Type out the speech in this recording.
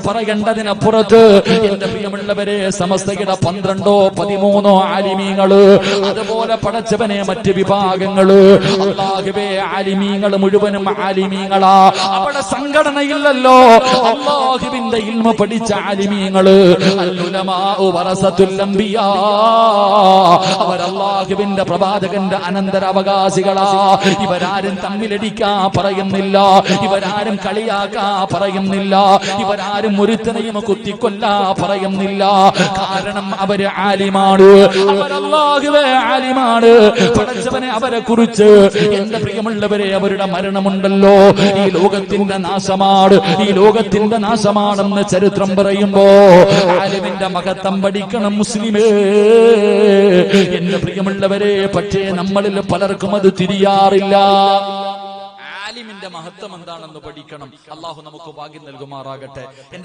പറയേണ്ടതിനപ്പുറത്ത് എന്റെ പ്രിയമുള്ളവരെ സമസ്തയുടെ 12 13 ആലിമീങ്ങള്, അതുപോലെ പടച്ചവനെ മറ്റ് വിഭാഗങ്ങള്, അല്ലാഹുവേ ആലിമീങ്ങൾ മുഴുവനും ആലിമീങ്ങളാ. അവിടെ സംഘടനയില്ലല്ലോ. അല്ലാഹുവിന്റെ ഇൽമ പഠിച്ച ആലിമീങ്ങള്, അൽഉലമാഉ വറസത്തുൽ അംബിയാ, അവർ അല്ലാഹുവിന്റെ പ്രവാചകന്റെ അനന്തരാവകാശികളാ. ഇവരാരും തമ്മിലടിക്കാ പറയുന്നില്ല, ഇവരാരും കളിയാക്കാ പറയുന്നില്ല, ഇവരാരും ഒരുത്തനെയും കുത്തിക്കൊല്ലാ പറയുന്നില്ല. കാരണം അവര് ആലിമാണ്, അവരല്ലാഹുവേ ആലിമാണ്. പടച്ചവനെ അവരെ കുറിച്ച് എന്റെ പ്രിയമുള്ളവരെ അവരുടെ മരണമുണ്ടല്ലോ ഈ ലോകത്തിന്റെ നാശമാണ്, ഈ ലോകത്തിന്റെ നാശമാണെന്ന് ചരിത്രം പറയുമ്പോ ആലിമിന്റെ മഹത്വം പഠിക്കണം മുസ്ലിമേ എന്റെ പ്രിയമുള്ളവരെ. പക്ഷേ നമ്മളിൽ പലർക്കും അത് തിരിയാറില്ല. ആലിമിന്റെ മഹത്വം എന്താണെന്ന് പഠിക്കണം. അല്ലാഹു നമുക്ക് ഭാഗ്യം നൽകുമാറാകട്ടെ.